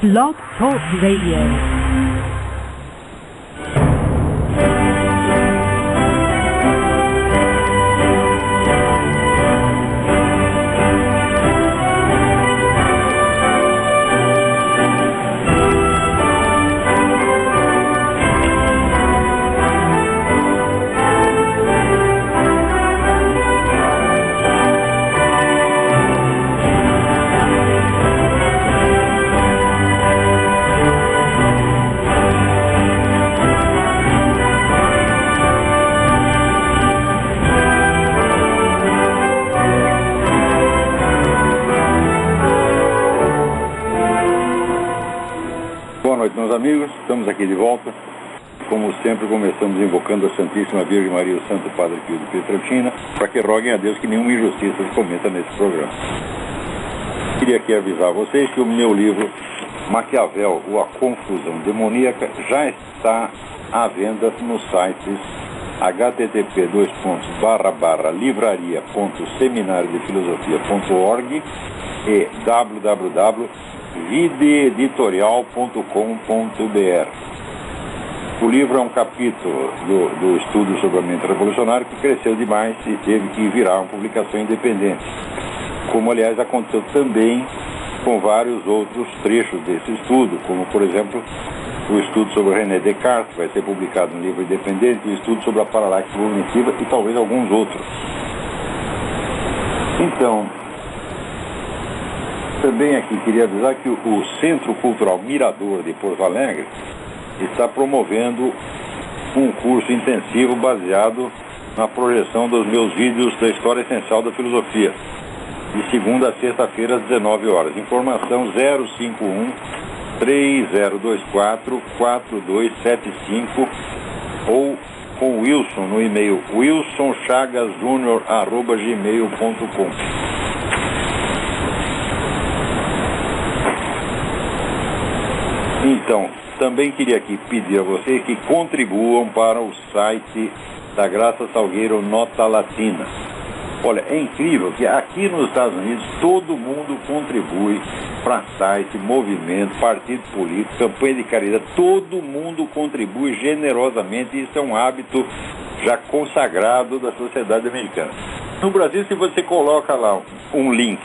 Blog Talk Radio. Amigos, estamos aqui de volta. Como sempre, começamos invocando a Santíssima Virgem Maria e o Santo Padre Pio de Pietrelcina, para que roguem a Deus que nenhuma injustiça se cometa nesse programa. Queria aqui avisar vocês que o meu livro Maquiavel, ou A Confusão Demoníaca, já está à venda nos sites http://livraria.seminariodefilosofia.org e www.videeditorial.com.br. O livro é um capítulo do estudo sobre a mente revolucionária que cresceu demais e teve que virar uma publicação independente, como aliás aconteceu também com vários outros trechos desse estudo, como por exemplo o estudo sobre René Descartes, que vai ser publicado no livro independente, o estudo sobre a paralaxe cognitiva e talvez alguns outros. Então, também aqui queria avisar que o Centro Cultural Mirador de Porto Alegre está promovendo um curso intensivo baseado na projeção dos meus vídeos da História Essencial da Filosofia, de segunda a sexta-feira às 19 horas. Informação 051-3024-4275 ou com o Wilson no e-mail wilsonchagasjunior@gmail.com. Então, também queria aqui pedir a vocês que contribuam para o site da Graça Salgueiro Nota Latina. Olha, é incrível que aqui nos Estados Unidos todo mundo contribui para site, movimento, partido político, campanha de caridade, todo mundo contribui generosamente e isso é um hábito já consagrado da sociedade americana. No Brasil, se você coloca lá um link,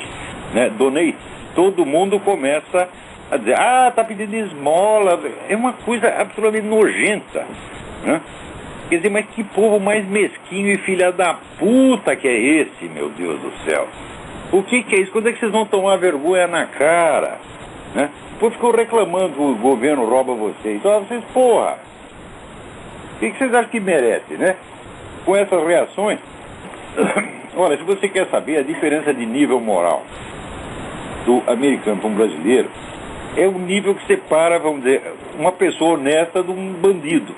né, donate, todo mundo começa a dizer, tá pedindo esmola, é uma coisa absolutamente nojenta, né? Quer dizer, mas que povo mais mesquinho e filha da puta que é esse, meu Deus do céu? O que é isso? Quando é que vocês vão tomar vergonha na cara? Né? O povo ficou reclamando que o governo rouba vocês. Então vocês, porra, o que vocês acham que merece, né? Com essas reações, olha, se você quer saber a diferença de nível moral do americano para um brasileiro, é o nível que separa, vamos dizer, uma pessoa honesta de um bandido.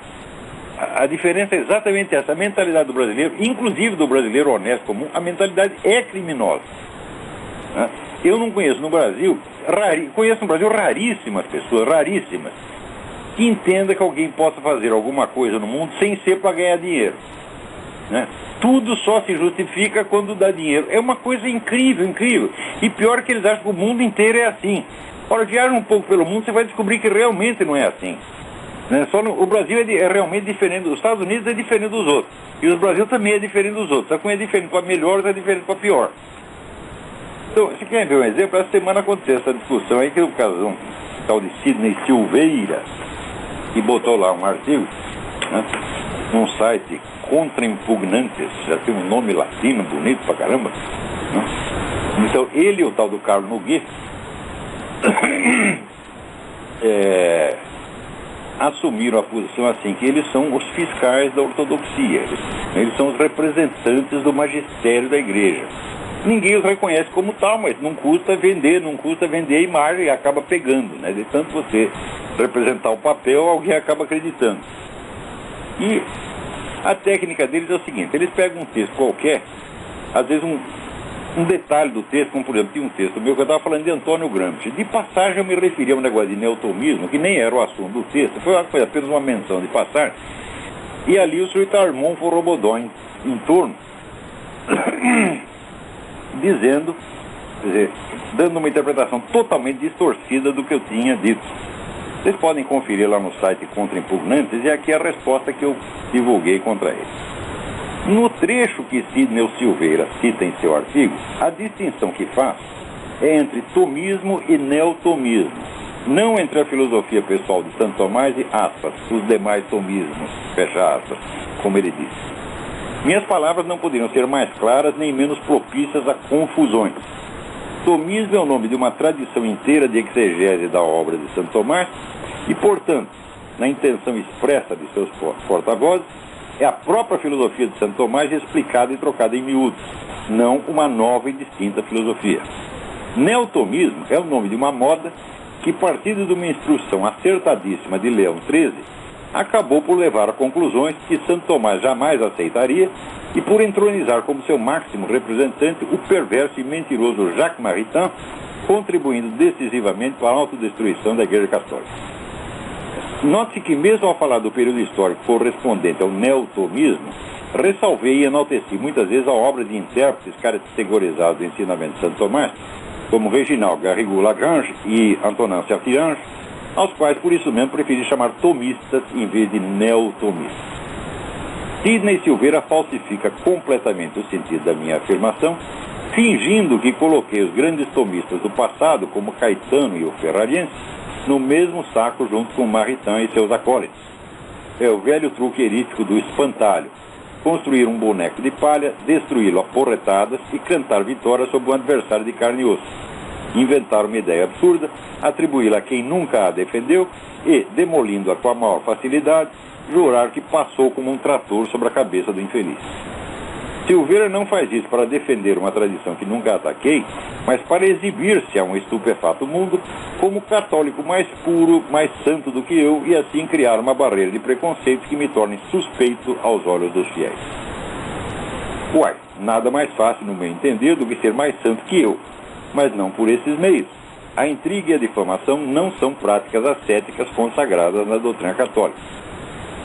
A diferença é exatamente essa. A mentalidade do brasileiro, inclusive do brasileiro honesto comum, a mentalidade é criminosa. Né? Eu não conheço no Brasil, conheço no Brasil raríssimas pessoas, raríssimas, que entendam que alguém possa fazer alguma coisa no mundo sem ser para ganhar dinheiro. Né? Tudo só se justifica quando dá dinheiro. É uma coisa incrível, incrível. E pior que eles acham que o mundo inteiro é assim. Ora, viaja um pouco pelo mundo, você vai descobrir que realmente não é assim. Né? O Brasil é realmente diferente, os Estados Unidos é diferente dos outros. E o Brasil também é diferente dos outros. Só que um é diferente para melhor, outro é diferente para pior. Então, você quer ver um exemplo? Essa semana aconteceu essa discussão aí, que o casal, tal de Sidney Silveira, que botou lá um artigo, né, num site Contra Impugnantes, já tem um nome latino bonito pra caramba. Né? Então, ele e o tal do Carlos Nogueira assumiram a posição assim, que eles são os fiscais da ortodoxia, eles são os representantes do magistério da igreja. Ninguém os reconhece como tal, mas não custa vender a imagem e acaba pegando, né? De tanto você representar o papel, alguém acaba acreditando. E a técnica deles é o seguinte, eles pegam um texto qualquer, às vezes um detalhe do texto, como por exemplo, tinha um texto meu que eu estava falando de Antônio Gramsci. De passagem eu me referia a um negócio de neotomismo, que nem era o assunto do texto, foi apenas uma menção de passagem. E ali o senhor Armon Forobodó em torno, dizendo quer dizer, dando uma interpretação totalmente distorcida do que eu tinha dito. Vocês podem conferir lá no site Contra Impugnantes, e aqui é a resposta que eu divulguei contra ele. No trecho que Sidney Silveira cita em seu artigo, a distinção que faz é entre tomismo e neotomismo, não entre a filosofia pessoal de Santo Tomás e, aspas, os demais tomismos, fecha aspas, como ele disse. Minhas palavras não poderiam ser mais claras nem menos propícias a confusões. Tomismo é o nome de uma tradição inteira de exegese da obra de Santo Tomás e, portanto, na intenção expressa de seus porta-vozes, é a própria filosofia de Santo Tomás explicada e trocada em miúdos, não uma nova e distinta filosofia. Neotomismo é o nome de uma moda que, partindo de uma instrução acertadíssima de Leão XIII, acabou por levar a conclusões que Santo Tomás jamais aceitaria e por entronizar como seu máximo representante o perverso e mentiroso Jacques Maritain, contribuindo decisivamente para a autodestruição da Igreja Católica. Note-se que, mesmo ao falar do período histórico correspondente ao neotomismo, ressalvei e enalteci muitas vezes a obra de intérpretes categorizados do ensinamento de Santo Tomás, como Reginald Garrigou-Lagrange e Antonin Saint-Ange, aos quais, por isso mesmo, preferi chamar tomistas em vez de neotomistas. Sidney Silveira falsifica completamente o sentido da minha afirmação, fingindo que coloquei os grandes tomistas do passado, como Caetano e o Ferrariense, no mesmo saco junto com Maritain e seus acólitos. É o velho truque erítico do espantalho: construir um boneco de palha, destruí-lo a porretadas e cantar vitória sobre um adversário de carne e osso. Inventar uma ideia absurda, atribuí-la a quem nunca a defendeu e, demolindo-a com a maior facilidade, jurar que passou como um trator sobre a cabeça do infeliz. Silveira não faz isso para defender uma tradição que nunca ataquei, mas para exibir-se a um estupefato mundo como católico mais puro, mais santo do que eu, e assim criar uma barreira de preconceitos que me torne suspeito aos olhos dos fiéis. Uai, nada mais fácil, no meu entender, do que ser mais santo que eu, mas não por esses meios. A intriga e a difamação não são práticas ascéticas consagradas na doutrina católica.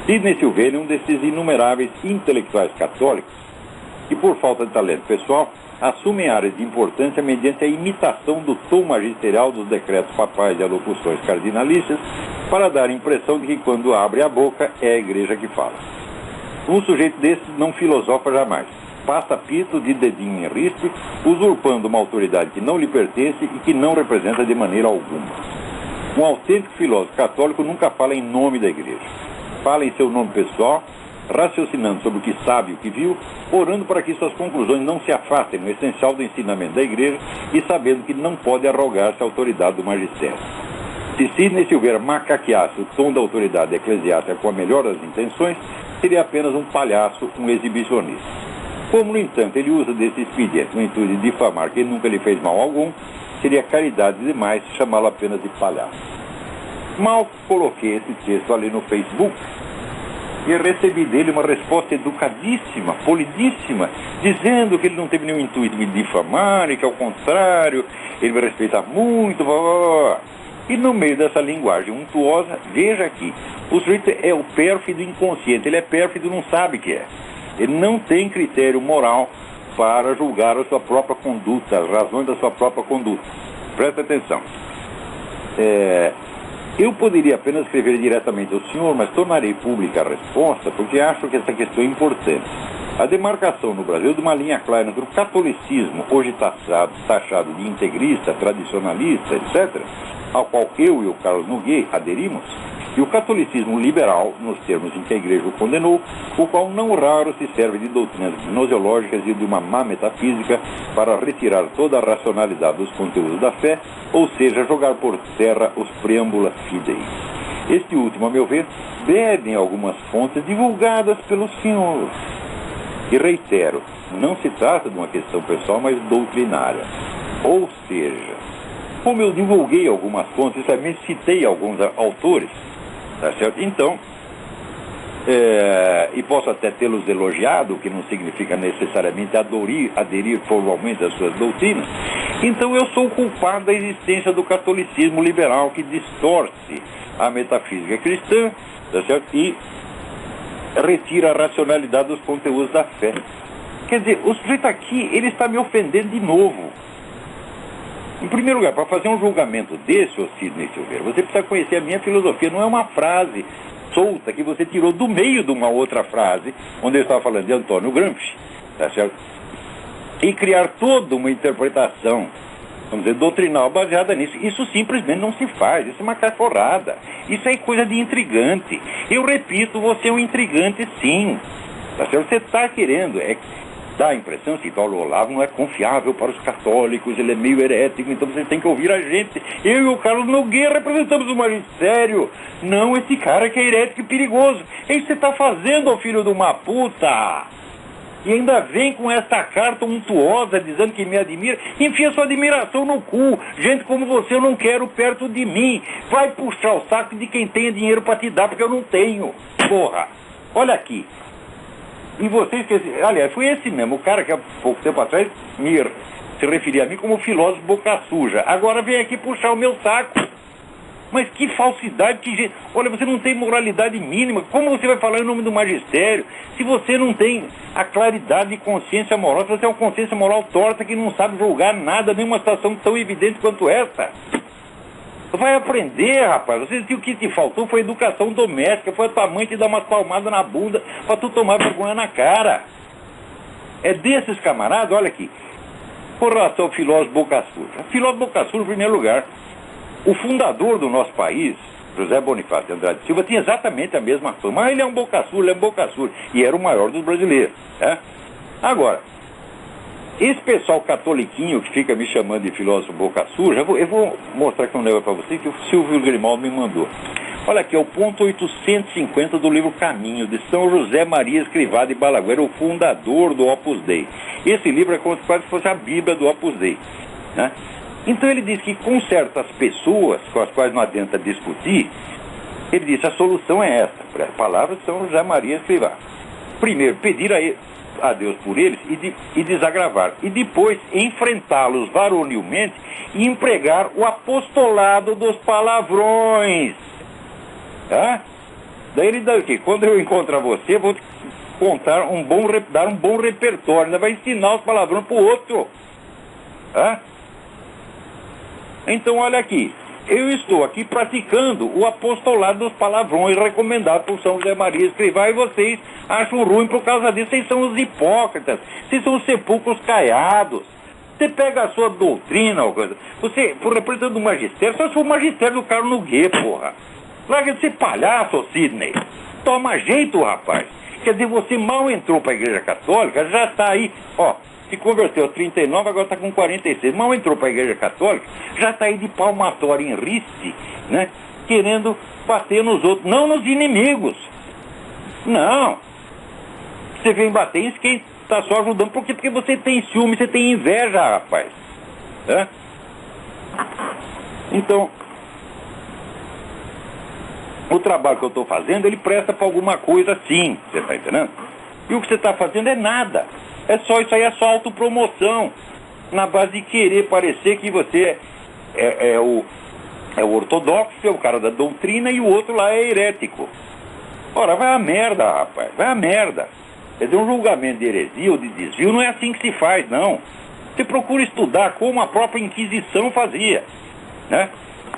Sidney Silveira é um desses inumeráveis intelectuais católicos que, por falta de talento pessoal, assumem áreas de importância mediante a imitação do tom magisterial dos decretos papais e alocuções cardinalistas, para dar a impressão de que, quando abre a boca, é a igreja que fala. Um sujeito desses não filosofa jamais. Passa pito de dedinho em riste, usurpando uma autoridade que não lhe pertence e que não representa de maneira alguma. Um autêntico filósofo católico nunca fala em nome da igreja. Fala em seu nome pessoal, raciocinando sobre o que sabe e o que viu, orando para que suas conclusões não se afastem no essencial do ensinamento da igreja e sabendo que não pode arrogar-se a autoridade do magistério. Se Sidney Silveira macaqueasse o tom da autoridade eclesiástica com a melhor das intenções, seria apenas um palhaço, um exibicionista. Como, no entanto, ele usa desse expediente no intuito de difamar quem nunca lhe fez mal algum, seria caridade demais chamá-lo apenas de palhaço. Mal coloquei esse texto ali no Facebook e recebi dele uma resposta educadíssima, polidíssima, dizendo que ele não teve nenhum intuito de me difamar e que, ao contrário, ele me respeita muito, blá, blá, blá. E no meio dessa linguagem untuosa, veja aqui, o sujeito é o pérfido inconsciente, ele é pérfido e não sabe o que é. Ele não tem critério moral para julgar a sua própria conduta, as razões da sua própria conduta. Presta atenção. Eu poderia apenas escrever diretamente ao senhor, mas tornarei pública a resposta, porque acho que essa questão é importante. A demarcação no Brasil de uma linha clara entre o catolicismo, hoje taxado de integrista, tradicionalista, etc., ao qual eu e o Carlos Nogueira aderimos, e o catolicismo liberal, nos termos em que a Igreja o condenou, o qual não raro se serve de doutrinas gnoseológicas e de uma má metafísica para retirar toda a racionalidade dos conteúdos da fé, ou seja, jogar por terra os preâmbula fidei. Este último, a meu ver, bebe em algumas fontes divulgadas pelo senhor. E reitero, não se trata de uma questão pessoal, mas doutrinária. Ou seja, como eu divulguei algumas fontes e também citei alguns autores, tá certo? Então, e posso até tê-los elogiado, o que não significa necessariamente aderir formalmente às suas doutrinas, então eu sou culpado da existência do catolicismo liberal que distorce a metafísica cristã, tá certo? E retira a racionalidade dos conteúdos da fé. Quer dizer, o sujeito aqui, ele está me ofendendo de novo. Em primeiro lugar, para fazer um julgamento desse, ô Sidney Silveira, você precisa conhecer a minha filosofia. Não é uma frase solta que você tirou do meio de uma outra frase, onde eu estava falando de Antônio Gramsci, tá certo? E criar toda uma interpretação, vamos dizer, doutrinal baseada nisso. Isso simplesmente não se faz, isso é uma caforrada. Isso é coisa de intrigante. Eu repito, você é um intrigante sim. Tá certo? Você está querendo, dá a impressão que Paulo Olavo não é confiável para os católicos, ele é meio herético, então você tem que ouvir a gente. Eu e o Carlos Nogueira representamos o magistério. Não esse cara que é herético e perigoso. É isso que você está fazendo, ô filho de uma puta. E ainda vem com essa carta untuosa dizendo que me admira. Enfia sua admiração no cu. Gente como você eu não quero perto de mim. Vai puxar o saco de quem tenha dinheiro para te dar, porque eu não tenho. Porra, olha aqui. E você esquece. Aliás, foi esse mesmo, o cara que há pouco tempo atrás se referia a mim como filósofo boca suja. Agora vem aqui puxar o meu saco. Mas que falsidade, que gente. Olha, você não tem moralidade mínima. Como você vai falar em nome do magistério se você não tem a claridade de consciência moral? Se você tem uma consciência moral torta que não sabe julgar nada, nenhuma situação tão evidente quanto essa. Vai aprender, rapaz. Você disse que o que te faltou foi educação doméstica, foi a tua mãe te dar umas palmadas na bunda pra tu tomar vergonha na cara. É desses camaradas, olha aqui. Com relação ao filósofo boca suja. Filósofo boca suja, em primeiro lugar, o fundador do nosso país, José Bonifácio de Andrade Silva, tinha exatamente a mesma fama. Mas ele é um boca suja, ele é um boca suja. E era o maior dos brasileiros. Né? Agora, esse pessoal catoliquinho que fica me chamando de filósofo boca suja, eu vou mostrar aqui um negócio para você que o Silvio Grimaldo me mandou. Olha aqui, é o ponto 850 do livro Caminho, de São José Maria Escrivá de Balaguer, o fundador do Opus Dei. Esse livro é como se quase fosse a Bíblia do Opus Dei. Né? Então ele diz que com certas pessoas, com as quais não adianta discutir, ele diz, a solução é essa, palavras de São José Maria Escrivá. Primeiro, pedir a Deus por eles e desagravar. E depois enfrentá-los varonilmente e empregar o apostolado dos palavrões. Tá? Daí ele dá o quê? Quando eu encontrar você, eu vou te contar dar um bom repertório. Ainda vai ensinar os palavrões pro outro. Tá? Então olha aqui. Eu estou aqui praticando o apostolado dos palavrões recomendado por São José Maria Escrivá e vocês acham ruim por causa disso. Vocês são os hipócritas, vocês são os sepulcros caiados. Você pega a sua doutrina ou coisa, você, por representante do magistério, só se for o magistério do Carlos Nogueira, porra. Larga de ser palhaço, Sidney. Toma jeito, rapaz. Quer dizer, você mal entrou para a Igreja Católica, já está aí, ó. Se converteu aos 39, agora está com 46. Mal entrou para a Igreja Católica, já está aí de palmatória em riste, né? Querendo bater nos outros, não nos inimigos. Não. Você vem bater em quem está só ajudando. Por quê? Porque você tem ciúme, você tem inveja, rapaz. É? Então, o trabalho que eu estou fazendo, ele presta para alguma coisa sim, você está entendendo? E o que você está fazendo é nada. É só isso aí, é só autopromoção. Na base de querer parecer que você é o ortodoxo, é o cara da doutrina, e o outro lá é herético. Ora, vai a merda, rapaz, vai a merda. Quer dizer, um julgamento de heresia ou de desvio não é assim que se faz, não. Você procura estudar como a própria Inquisição fazia, né?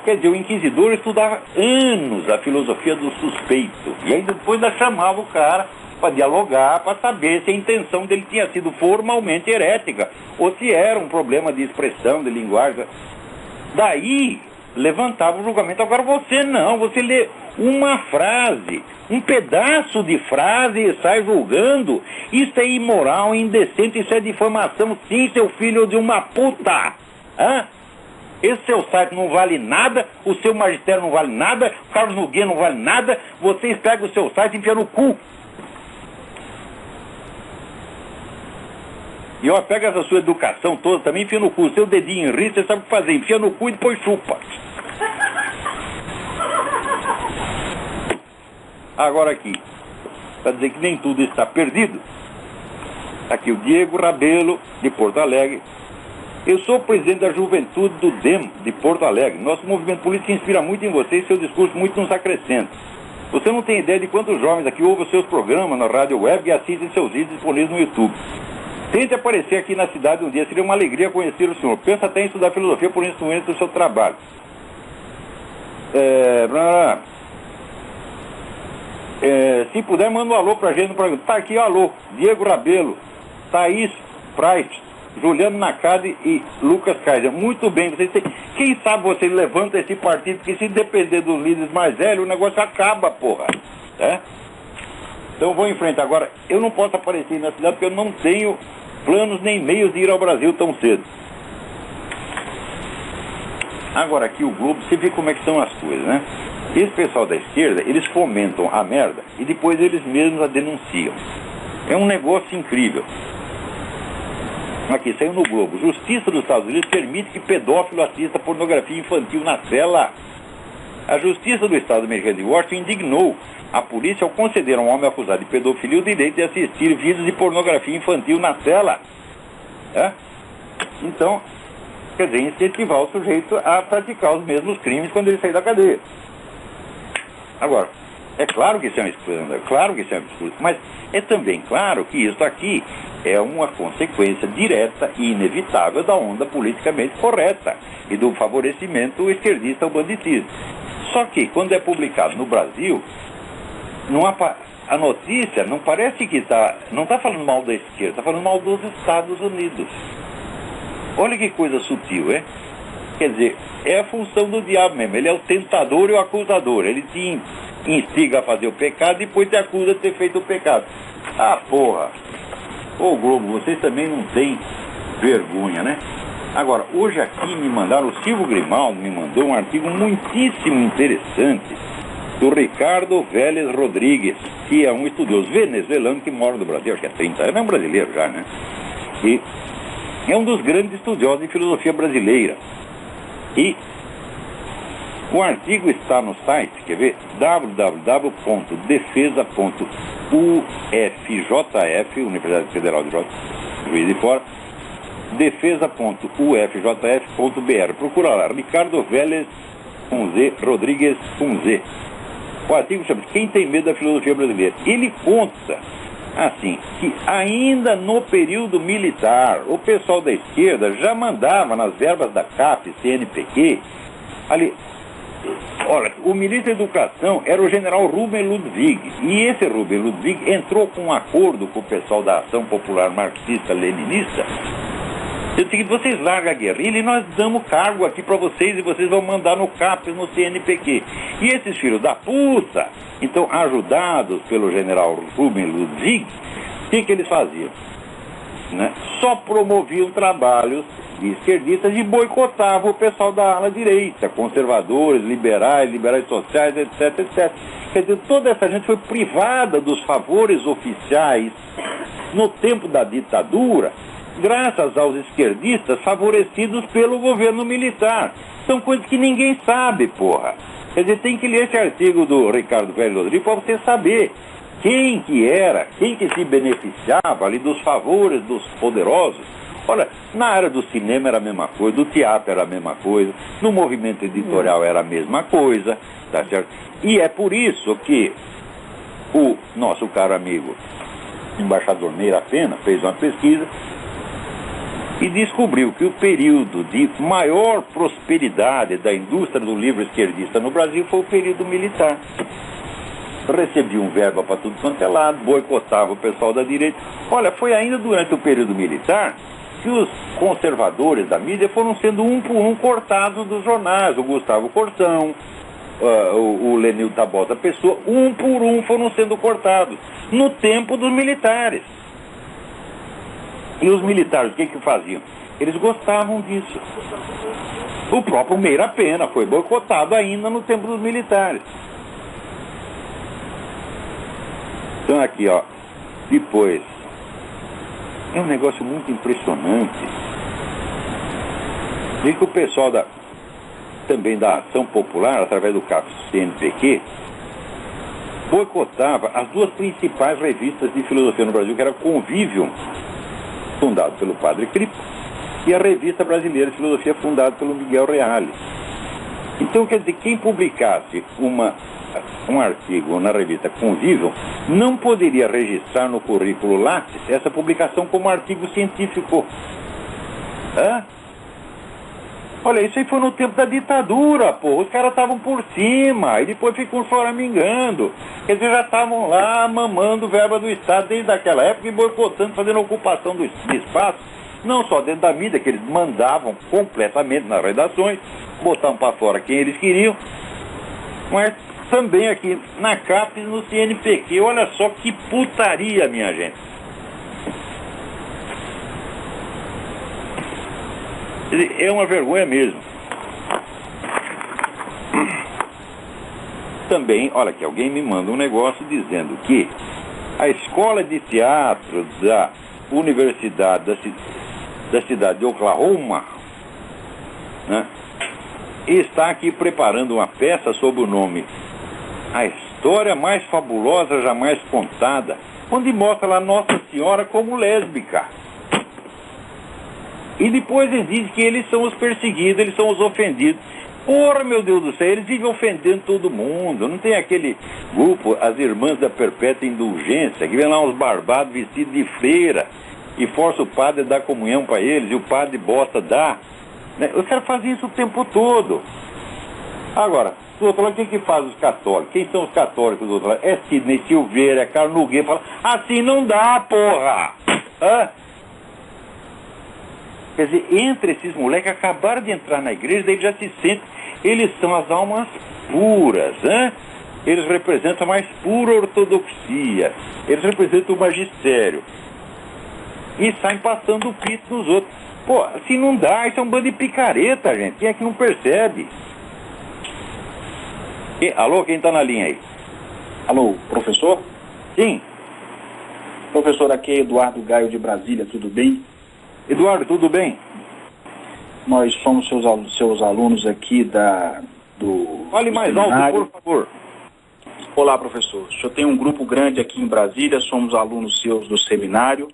Quer dizer, o inquisidor estudava anos a filosofia do suspeito. E aí depois ainda chamava o cara para dialogar, para saber se a intenção dele tinha sido formalmente herética, ou se era um problema de expressão, de linguagem. Daí levantava o julgamento. Agora você não, você lê uma frase, um pedaço de frase e sai julgando. Isso é imoral, indecente, isso é difamação, sim, seu filho de uma puta. Hã? Esse seu site não vale nada, o seu magistério não vale nada, o Carlos Nogueira não vale nada, vocês pegam o seu site e enfiam no cu. E ó, pega essa sua educação toda também, enfia no cu. Seu dedinho em risco, você sabe o que fazer, enfia no cu e depois chupa. Agora aqui, para dizer que nem tudo está perdido, aqui o Diego Rabelo, de Porto Alegre. Eu sou presidente da juventude do DEM, de Porto Alegre. Nosso movimento político inspira muito em você e seu discurso muito nos acrescenta. Você não tem ideia de quantos jovens aqui ouvem os seus programas na rádio web e assistem seus vídeos disponíveis no YouTube. Tente aparecer aqui na cidade um dia, seria uma alegria conhecer o senhor. Pensa até em estudar filosofia por instrumento do seu trabalho. Se puder, manda um alô pra gente no programa. Tá aqui, alô, Diego Rabelo, Thaís Preit, Juliano Nakade e Lucas Kaiser. Muito bem, vocês têm... Quem sabe vocês levantam esse partido, porque se depender dos líderes mais velhos, o negócio acaba, porra. É? Então vou em frente. Agora, eu não posso aparecer na cidade porque eu não tenho planos nem meios de ir ao Brasil tão cedo. Agora aqui o Globo, você vê como é que são as coisas, né? Esse pessoal da esquerda, eles fomentam a merda e depois eles mesmos a denunciam. É um negócio incrível. Aqui, saiu no Globo. Justiça dos Estados Unidos permite que pedófilo assista pornografia infantil na cela. A Justiça do Estado americano de Washington indignou a polícia ao conceder a um homem acusado de pedofilia o direito de assistir vídeos de pornografia infantil na cela. É? Então, quer dizer, incentivar o sujeito a praticar os mesmos crimes quando ele sair da cadeia. Agora, é claro que isso é um escândalo, é claro que isso é um absurdo, mas é também claro que isso aqui é uma consequência direta e inevitável da onda politicamente correta e do favorecimento esquerdista ao banditismo. Só que, quando é publicado no Brasil, a notícia não parece que não está falando mal da esquerda, está falando mal dos Estados Unidos. Olha que coisa sutil, é? Quer dizer, é a função do diabo mesmo. Ele é o tentador e o acusador. Ele te instiga a fazer o pecado e depois te acusa de ter feito o pecado. Ah, porra! Ô Globo, vocês também não têm vergonha, né? Agora, hoje aqui me mandaram, o Silvio Grimaldo me mandou um artigo muitíssimo interessante do Ricardo Vélez Rodrigues, que é um estudioso venezuelano que mora no Brasil, acho que há 30 anos, é um brasileiro já, né? E é um dos grandes estudiosos de filosofia brasileira. E o artigo está no site, quer ver? www.defesa.ufjf, Universidade Federal de Juiz de Fora, defesa.ufjf.br. Procura lá, Ricardo Vélez com Z, Rodrigues com Z. O artigo chama-se Quem tem medo da filosofia brasileira? Ele conta, assim, que ainda no período militar, o pessoal da esquerda já mandava nas verbas da CAP, CNPq, ali, olha, o ministro da Educação era o general Rubem Ludwig, e esse Rubem Ludwig entrou com um acordo com o pessoal da Ação Popular Marxista-Leninista. Eu digo, vocês largam a guerrilha e nós damos cargo aqui para vocês e vocês vão mandar no CAP, no CNPq. E esses filhos da puta, então, ajudados pelo general Rubem Ludwig, o que eles faziam? Né? Só promoviam trabalhos de esquerdistas e boicotavam o pessoal da ala direita, conservadores, liberais sociais, etc, etc. Quer dizer, toda essa gente foi privada dos favores oficiais no tempo da ditadura, graças aos esquerdistas favorecidos pelo governo militar. São coisas que ninguém sabe, porra. Quer dizer, tem que ler esse artigo do Ricardo Vélez Rodrigues para você saber quem que se beneficiava ali dos favores dos poderosos. Olha, na área do cinema era a mesma coisa, do teatro era a mesma coisa, no movimento editorial era a mesma coisa, tá certo? E é por isso que o nosso caro amigo embaixador Meira Pena fez uma pesquisa e descobriu que o período de maior prosperidade da indústria do livro esquerdista no Brasil foi o período militar. Recebia um verba para tudo quanto é lado, boicotava o pessoal da direita. Olha, foi ainda durante o período militar que os conservadores da mídia foram sendo um por um cortados dos jornais. O Gustavo Corsão, o Lenil Tabosa Pessoa, um por um foram sendo cortados no tempo dos militares. E os militares, o que faziam? Eles gostavam disso. O próprio Meira Pena foi boicotado ainda no tempo dos militares. Então aqui, ó, depois, é um negócio muito impressionante. Vê que o pessoal também da Ação Popular, através do CNPq, boicotava as duas principais revistas de filosofia no Brasil, que era Convivium, fundado pelo Padre Cripo, e a Revista Brasileira de Filosofia, fundada pelo Miguel Reale. Então, quer dizer, quem publicasse uma um artigo na revista Convívio, não poderia registrar no currículo Lattes essa publicação como artigo científico. Hã? Olha, isso aí foi no tempo da ditadura, pô. Os caras estavam por cima e depois ficam choramingando. Quer dizer, já estavam lá mamando verba do Estado desde aquela época e boicotando, fazendo ocupação do espaço. Não só dentro da mídia, que eles mandavam completamente nas redações, botavam para fora quem eles queriam, mas também aqui na CAPES, no CNPq. Olha só que putaria, minha gente. É uma vergonha mesmo. Também, olha aqui, alguém me manda um negócio dizendo que a escola de teatro da Universidade da cidade de Oklahoma, né, está aqui preparando uma peça sob o nome A História Mais Fabulosa Jamais Contada, onde mostra lá Nossa Senhora como lésbica. E depois eles dizem que eles são os perseguidos, eles são os ofendidos. Porra, meu Deus do céu, eles vivem ofendendo todo mundo. Não tem aquele grupo, as Irmãs da Perpétua Indulgência, que vem lá uns barbados vestidos de freira e força o padre a dar comunhão para eles, e o padre bosta dá. Né? Os caras fazem isso o tempo todo. Agora, do outro lado, quem que faz os católicos? Quem são os católicos do outro lado? É Sidney Silveira, é Carlos Nogueira, fala, assim não dá, porra! Hã? Quer dizer, entre esses moleques acabaram de entrar na igreja, daí já se sentem, eles são as almas puras, né? Eles representam a mais pura ortodoxia, eles representam o magistério. E saem passando o pito nos outros. Pô, assim não dá, isso é um bando de picareta, gente. Quem é que não percebe? Alô, quem tá na linha aí? Alô, professor? Sim. Professor, aqui é Eduardo Gaio de Brasília, tudo bem? Eduardo, tudo bem? Nós somos seus alunos aqui do Fale mais seminário. alto, por favor. Olá, professor. O senhor tem um grupo grande aqui em Brasília, somos alunos seus do seminário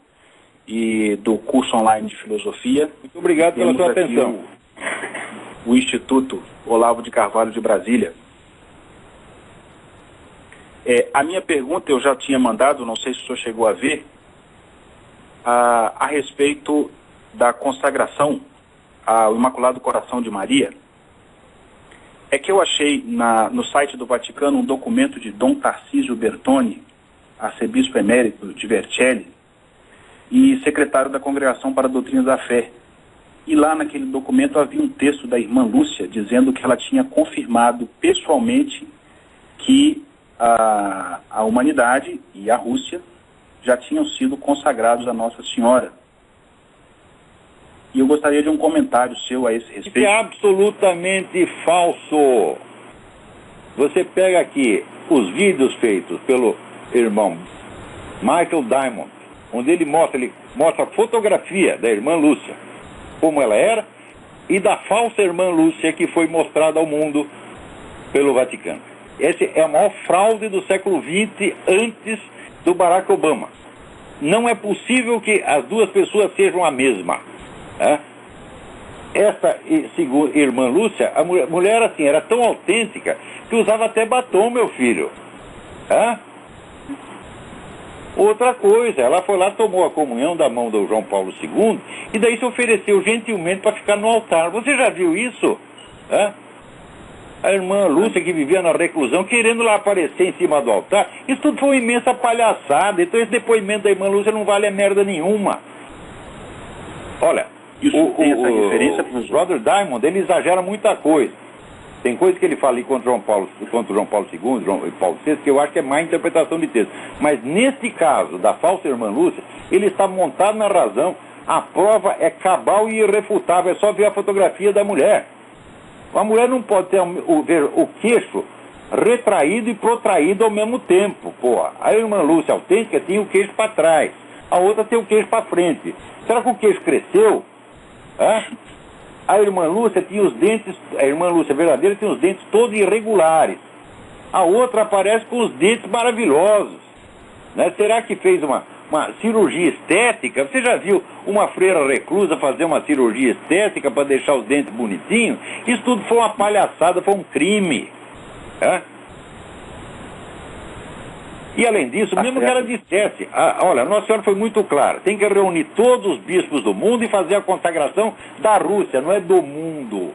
e do curso online de filosofia. Muito obrigado pela sua atenção. O Instituto Olavo de Carvalho de Brasília. A minha pergunta eu já tinha mandado, não sei se o senhor chegou a ver, a respeito da consagração ao Imaculado Coração de Maria. É que eu achei no site do Vaticano um documento de Dom Tarcísio Bertoni, arcebispo emérito de Vercelli e secretário da Congregação para a Doutrina da Fé. E lá naquele documento havia um texto da irmã Lúcia dizendo que ela tinha confirmado pessoalmente que a humanidade e a Rússia já tinham sido consagrados a Nossa Senhora. E eu gostaria de um comentário seu a esse respeito. Isso é absolutamente falso. Você pega aqui os vídeos feitos pelo irmão Michael Diamond, onde ele mostra a fotografia da irmã Lúcia, como ela era, e da falsa irmã Lúcia que foi mostrada ao mundo pelo Vaticano. Essa é a maior fraude do século XX antes do Barack Obama. Não é possível que as duas pessoas sejam a mesma. Essa irmã Lúcia, a mulher assim, era tão autêntica que usava até batom, meu filho. Outra coisa, ela foi lá, tomou a comunhão da mão do João Paulo II e daí se ofereceu gentilmente para ficar no altar. Você já viu isso? A irmã Lúcia, que vivia na reclusão, querendo lá aparecer em cima do altar, isso tudo foi uma imensa palhaçada. Então esse depoimento da irmã Lúcia não vale a merda nenhuma. Olha, o Brother Diamond, ele exagera muita coisa. Tem coisa que ele fala ali contra o João Paulo II, João Paulo VI, que eu acho que é má interpretação de texto. Mas neste caso da falsa irmã Lúcia, ele está montado na razão. A prova é cabal e irrefutável, é só ver a fotografia da mulher. A mulher não pode ter ver o queixo retraído e protraído ao mesmo tempo. Porra. A irmã Lúcia autêntica tinha o queixo para trás, a outra tem o queixo para frente. Será que o queixo cresceu? A irmã Lúcia tinha os dentes, a irmã Lúcia verdadeira tinha os dentes todos irregulares. A outra aparece com os dentes maravilhosos. Né? Será que fez uma cirurgia estética? Você já viu uma freira reclusa fazer uma cirurgia estética para deixar os dentes bonitinhos? Isso tudo foi uma palhaçada, foi um crime. E além disso, mesmo que ela dissesse, olha, Nossa Senhora foi muito clara, tem que reunir todos os bispos do mundo e fazer a consagração da Rússia, não é do mundo.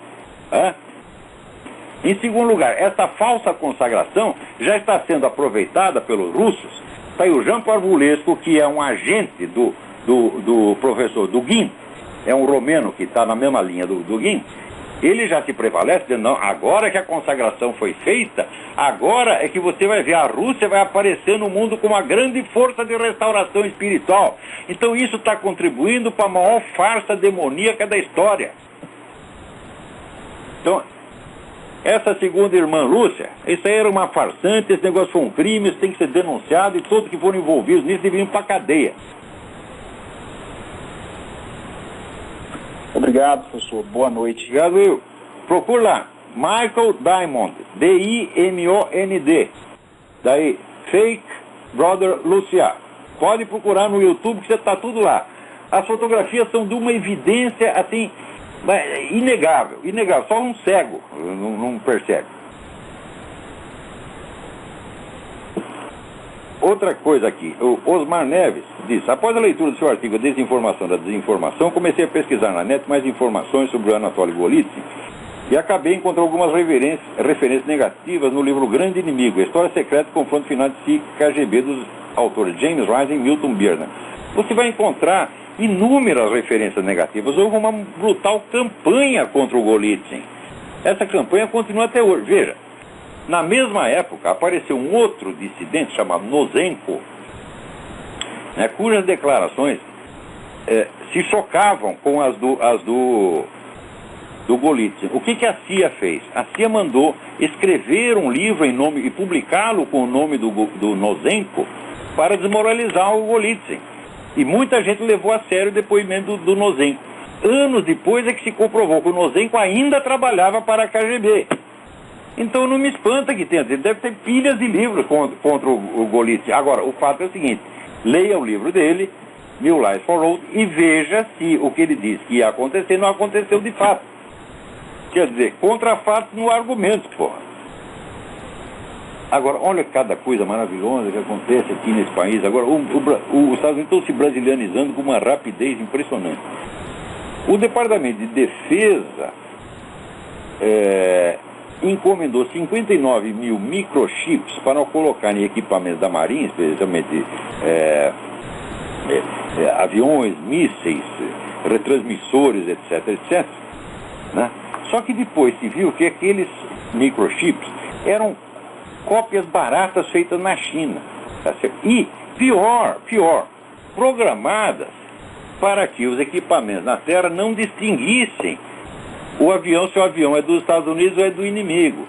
Em segundo lugar, essa falsa consagração já está sendo aproveitada pelos russos. Está aí o Jean Parvulescu, que é um agente do professor Dugin, é um romeno que está na mesma linha do Dugin. Ele já se prevalece, dizendo, não, agora que a consagração foi feita, agora é que você vai ver, a Rússia vai aparecer no mundo com uma grande força de restauração espiritual. Então isso está contribuindo para a maior farsa demoníaca da história. Então, essa segunda irmã Lúcia, isso aí era uma farsante, esse negócio foi um crime, isso tem que ser denunciado e todos que foram envolvidos nisso deveriam ir para a cadeia. Obrigado, professor. Boa noite. Obrigado, Will. Procura lá, Michael Diamond, D-I-M-O-N-D. Daí, Fake Brother Lucia. Pode procurar no YouTube que você está tudo lá. As fotografias são de uma evidência, assim, inegável, inegável. Só um cego não percebe. Outra coisa aqui, o Osmar Neves diz, após a leitura do seu artigo Desinformação da Desinformação, comecei a pesquisar na net mais informações sobre o Anatoly Golitsyn e acabei encontrando algumas referências negativas no livro Grande Inimigo, a História Secreta e Confronto Final de CIA KGB dos autores James Rice e Milton Biernan. Você vai encontrar inúmeras referências negativas. Houve uma brutal campanha contra o Golitsyn. Essa campanha continua até hoje. Veja, na mesma época apareceu um outro dissidente chamado Nozenko, né, cujas declarações se chocavam com as do Golitsyn. O que a CIA fez? A CIA mandou escrever um livro em nome e publicá-lo com o nome do Nozenko para desmoralizar o Golitsyn. E muita gente levou a sério o depoimento do Nozenko. Anos depois é que se comprovou que o Nozenko ainda trabalhava para a KGB. Então não me espanta que tenha. Deve ter pilhas de livros contra o Golitsyn. Agora, o fato é o seguinte, leia o livro dele, New Lies for Old, e veja se o que ele disse que ia acontecer não aconteceu de fato. Quer dizer, contra fatos no argumento, porra. Agora, olha cada coisa maravilhosa que acontece aqui nesse país. Agora, os Estados Unidos estão se brasilianizando com uma rapidez impressionante. O Departamento de Defesa encomendou 59 mil microchips para colocar em equipamentos da Marinha, especialmente aviões, mísseis, retransmissores, etc. Né? Só que depois se viu que aqueles microchips eram cópias baratas feitas na China. Tá certo? E, pior, programadas para que os equipamentos na Terra não distinguissem o avião, se o avião é dos Estados Unidos ou é do inimigo.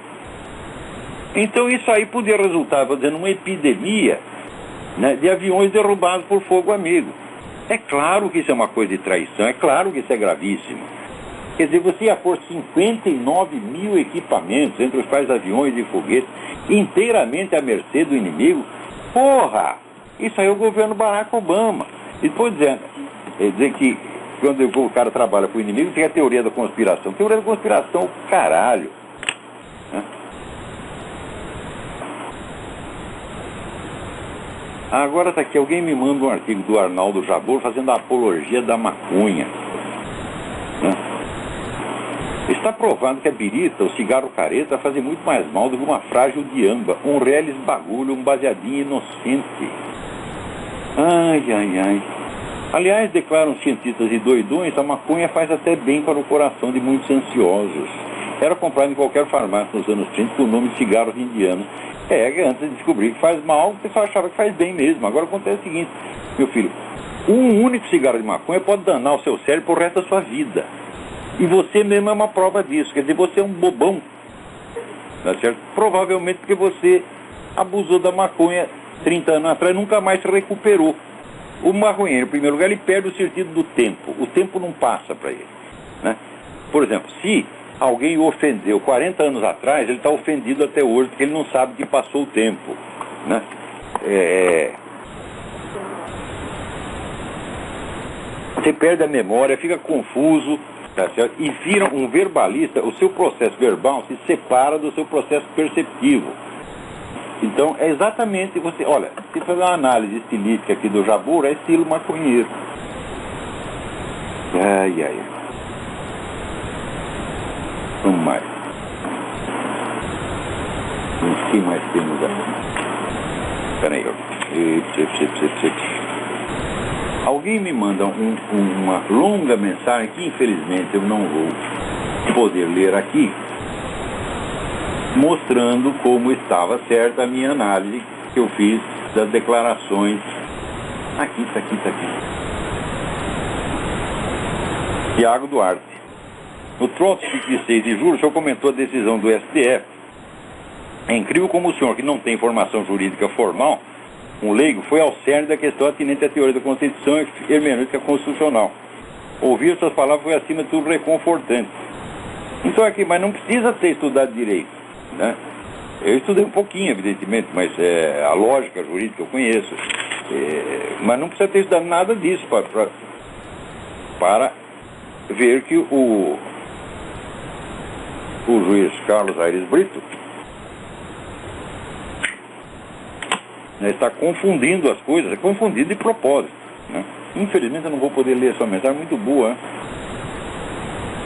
Então isso aí podia resultar, vou dizer, numa epidemia, né, de aviões derrubados por fogo amigo. É claro que isso é uma coisa de traição, é claro que isso é gravíssimo. Quer dizer, você ia pôr 59 mil equipamentos, entre os quais aviões e foguetes, inteiramente à mercê do inimigo. Porra! Isso aí é o governo Barack Obama. E depois dizer que quando o cara trabalha com o inimigo, tem a teoria da conspiração. Teoria da conspiração, caralho. Né? Agora tá aqui, alguém me manda um artigo do Arnaldo Jabor fazendo a apologia da maconha. Né? Está provado que a birita, o cigarro careta, fazem muito mais mal do que uma frágil diamba, um reles bagulho, um baseadinho inocente. Ai. Aliás, declaram cientistas e doidões, a maconha faz até bem para o coração de muitos ansiosos. Era comprado em qualquer farmácia nos anos 30 com o nome de cigarros indianos. Antes de descobrir que faz mal, o pessoal achava que faz bem mesmo. Agora acontece o seguinte, meu filho, um único cigarro de maconha pode danar o seu cérebro por resto da sua vida. E você mesmo é uma prova disso. Quer dizer, você é um bobão. Tá certo? Provavelmente porque você abusou da maconha 30 anos atrás e nunca mais se recuperou. O maconheiro, em primeiro lugar, ele perde o sentido do tempo. O tempo não passa para ele. Né? Por exemplo, se alguém o ofendeu 40 anos atrás, ele está ofendido até hoje, porque ele não sabe que passou o tempo. Né? Você perde a memória, fica confuso. Tá certo? E vira um verbalista, o seu processo verbal se separa do seu processo perceptivo. Então, é exatamente você... Olha, se fazer uma análise estilística aqui do Jabur, é estilo maconheiro. Ai, ai. Vamos mais. O que mais temos aqui? Peraí, alguém me manda uma longa mensagem que infelizmente eu não vou poder ler aqui, mostrando como estava certa a minha análise que eu fiz das declarações. Aqui. Tiago Duarte. No Trotsky de 6 de julho, o senhor comentou a decisão do STF. É incrível como o senhor, que não tem formação jurídica formal, um leigo, foi ao cerne da questão atinente à teoria da Constituição e hermenêutica constitucional. Ouvir suas palavras foi, acima de tudo, reconfortante. Então aqui, mas não precisa ter estudado direito, né? Eu estudei um pouquinho, evidentemente, mas a lógica jurídica eu conheço. Mas não precisa ter estudado nada disso para ver que o juiz Carlos Aires Brito, né, está confundindo as coisas, é confundido de propósito, né? Infelizmente eu não vou poder ler essa mensagem, muito boa, hein?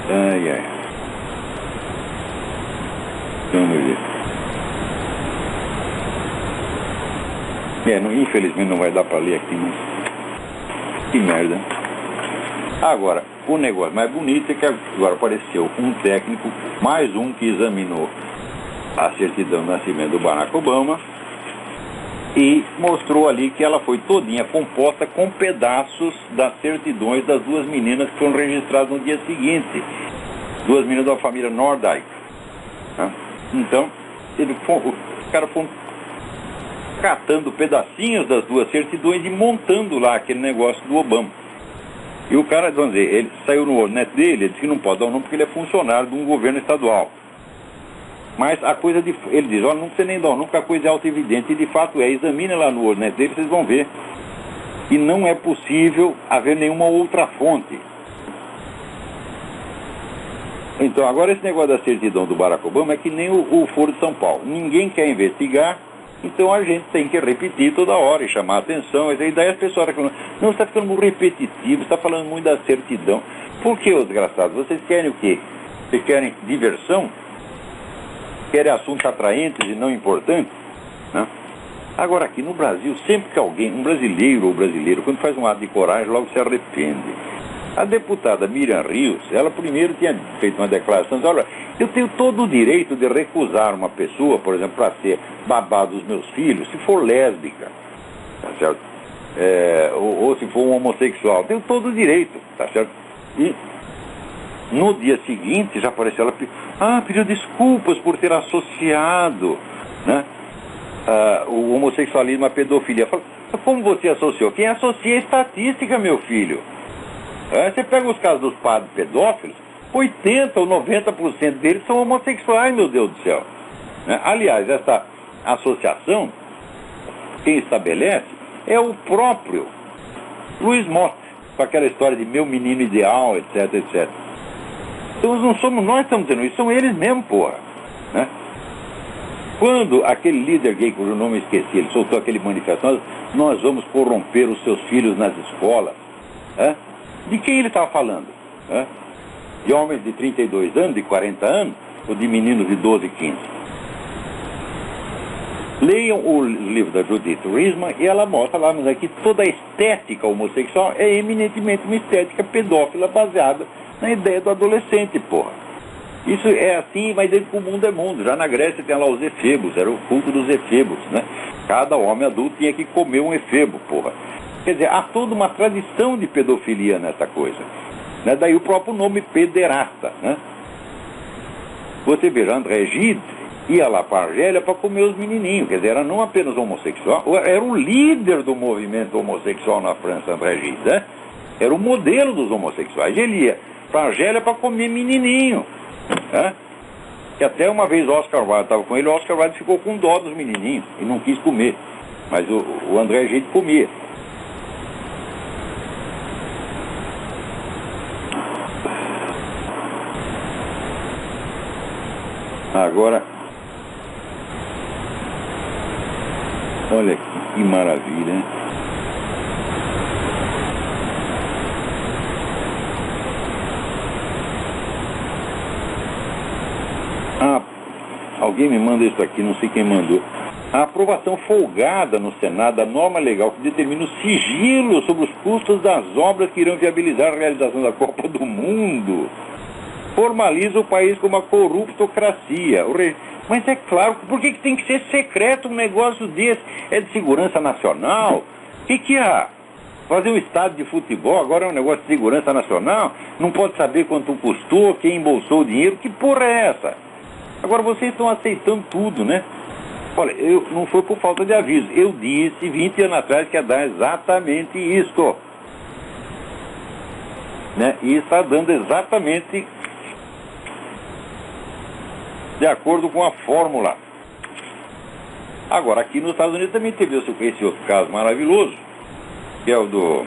Ai. Vamos ver. Infelizmente não vai dar para ler aqui, mas que merda. Agora, o negócio mais bonito é que agora apareceu um técnico, mais um que examinou a certidão de nascimento do Barack Obama e mostrou ali que ela foi todinha composta com pedaços das certidões das duas meninas que foram registradas no dia seguinte, duas meninas da família Nordyke, né? Então, os caras foram catando pedacinhos das duas certidões e montando lá aquele negócio do Obama. E o cara, vamos dizer, ele saiu no WordNet dele, ele disse que não pode dar o nome porque ele é funcionário de um governo estadual. Mas a coisa de... Ele diz, olha, não precisa nem dar o nome porque a coisa é auto-evidente. E de fato examine lá no WordNet dele, vocês vão ver. E não é possível haver nenhuma outra fonte. Então, agora esse negócio da certidão do Barack Obama é que nem o Foro de São Paulo. Ninguém quer investigar, então a gente tem que repetir toda hora e chamar a atenção. E daí as pessoas reclamam, não, você está ficando muito repetitivo, você está falando muito da certidão. Por que, ô desgraçado? Vocês querem o quê? Vocês querem diversão? Querem assuntos atraentes e não importantes? Né? Agora aqui no Brasil, sempre que alguém, um brasileiro ou brasileiro, quando faz um ato de coragem, logo se arrepende. A deputada Miriam Rios, ela primeiro tinha feito uma declaração, dizendo, olha, eu tenho todo o direito de recusar uma pessoa, por exemplo, para ser babá dos meus filhos, se for lésbica, tá certo? Ou se for um homossexual, tenho todo o direito, tá certo? E no dia seguinte já apareceu ela, pediu desculpas por ter associado, né, o homossexualismo à pedofilia. Fala, como você associou? Quem associa é estatística, meu filho. Você pega os casos dos padres pedófilos, 80% ou 90% deles são homossexuais, meu Deus do céu. Aliás, essa associação, quem estabelece é o próprio Luiz Motta, com aquela história de meu menino ideal, etc, etc. Então não somos nós que estamos dizendo isso, são eles mesmo, porra. Né? Quando aquele líder gay, cujo nome eu esqueci, ele soltou aquele manifesto, nós vamos corromper os seus filhos nas escolas. De quem ele estava falando? De homens de 32 anos, de 40 anos, ou de meninos de 12, 15? Leiam o livro da Judith Risman e ela mostra lá que toda a estética homossexual é eminentemente uma estética pedófila baseada na ideia do adolescente, porra. Isso é assim, mas desde que o mundo é mundo. Já na Grécia tem lá os efebos, era o culto dos efebos, né? Cada homem adulto tinha que comer um efebo, porra. Quer dizer, há toda uma tradição de pedofilia nessa coisa, né? Daí o próprio nome pederasta, né? Você veja, André Gide ia lá para a Argélia para comer os menininhos, quer dizer, era não apenas homossexual, era o líder do movimento homossexual na França, André Gide, né? Era o modelo dos homossexuais. Ele ia para a Argélia para comer menininho, né? Que até uma vez o Oscar Wilde estava com ele, o Oscar Wilde ficou com dó dos menininhos e não quis comer, mas o André Gide comia. Olha que maravilha, hein? Ah, alguém me manda isso aqui, não sei quem mandou. A aprovação folgada no Senado da norma legal que determina o sigilo sobre os custos das obras que irão viabilizar a realização da Copa do Mundo formaliza o país como uma corruptocracia. Mas é claro, por que tem que ser secreto um negócio desse? É de segurança nacional? O que há? Fazer um estádio de futebol agora é um negócio de segurança nacional? Não pode saber quanto custou, quem embolsou o dinheiro? Que porra é essa? Agora vocês estão aceitando tudo, né? Olha, não foi por falta de aviso. Eu disse 20 anos atrás que ia dar exatamente isso. Né? E está dando exatamente de acordo com a fórmula. Agora, aqui nos Estados Unidos também teve esse outro caso maravilhoso, que é o do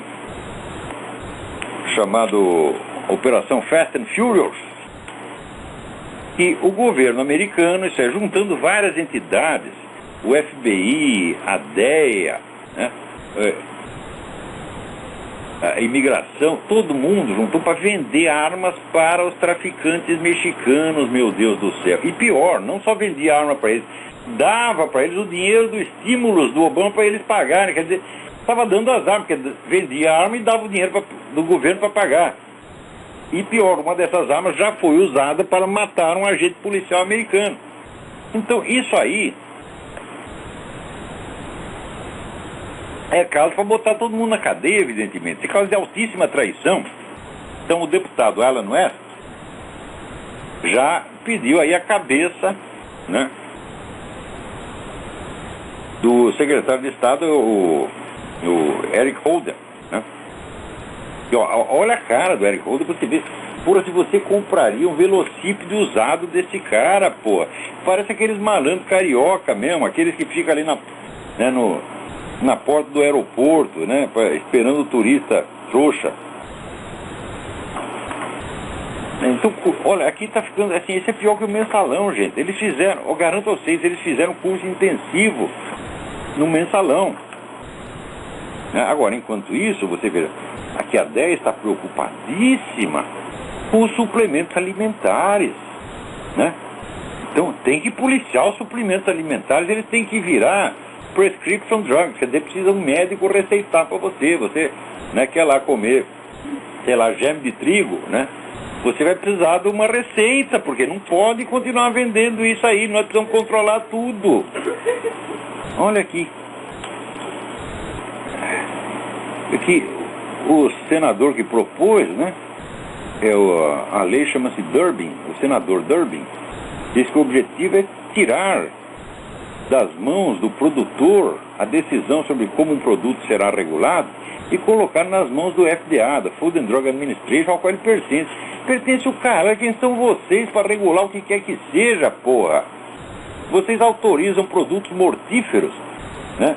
chamado Operação Fast and Furious, que o governo americano está juntando várias entidades, o FBI, a DEA, né, a imigração, todo mundo juntou para vender armas para os traficantes mexicanos, meu Deus do céu. E pior, não só vendia arma para eles, dava para eles o dinheiro dos estímulos do Obama para eles pagarem, quer dizer, estava dando as armas, porque vendia arma e dava o dinheiro do governo para pagar. E pior, uma dessas armas já foi usada para matar um agente policial americano. Então, isso aí é caso para botar todo mundo na cadeia, evidentemente. É caso de altíssima traição. Então, o deputado Alan West já pediu aí a cabeça, né, do secretário de Estado, o Eric Holder, né? E, olha a cara do Eric Holder, você vê, porra, se você compraria um velocípede usado desse cara, porra. Parece aqueles malandros carioca mesmo, aqueles que ficam ali na porta do aeroporto, né, esperando o turista trouxa. Então, olha, aqui tá ficando assim, esse é pior que o mensalão, gente. Eles fizeram, eu garanto a vocês, eles fizeram curso intensivo no mensalão. Agora, enquanto isso, você vê, aqui a DEA está preocupadíssima com os suplementos alimentares, né? Então, tem que policiar os suplementos alimentares, eles têm que virar prescription drugs, quer dizer, precisa um médico receitar para você, né, quer lá comer, sei lá, geme de trigo, né? Você vai precisar de uma receita, porque não pode continuar vendendo isso aí, nós precisamos controlar tudo. Olha aqui. Aqui, o senador que propôs, né, a lei chama-se Durbin, o senador Durbin, diz que o objetivo é tirar das mãos do produtor a decisão sobre como um produto será regulado e colocar nas mãos do FDA, da Food and Drug Administration, ao qual ele pertence. Pertence o cara, quem são vocês para regular o que quer que seja, porra? Vocês autorizam produtos mortíferos, né?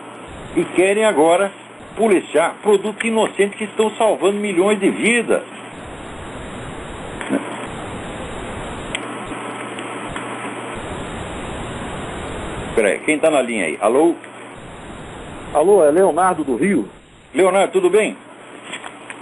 E querem agora policiar produtos inocentes que estão salvando milhões de vidas. Peraí, quem está na linha aí? Alô? Alô, é Leonardo do Rio. Leonardo, tudo bem?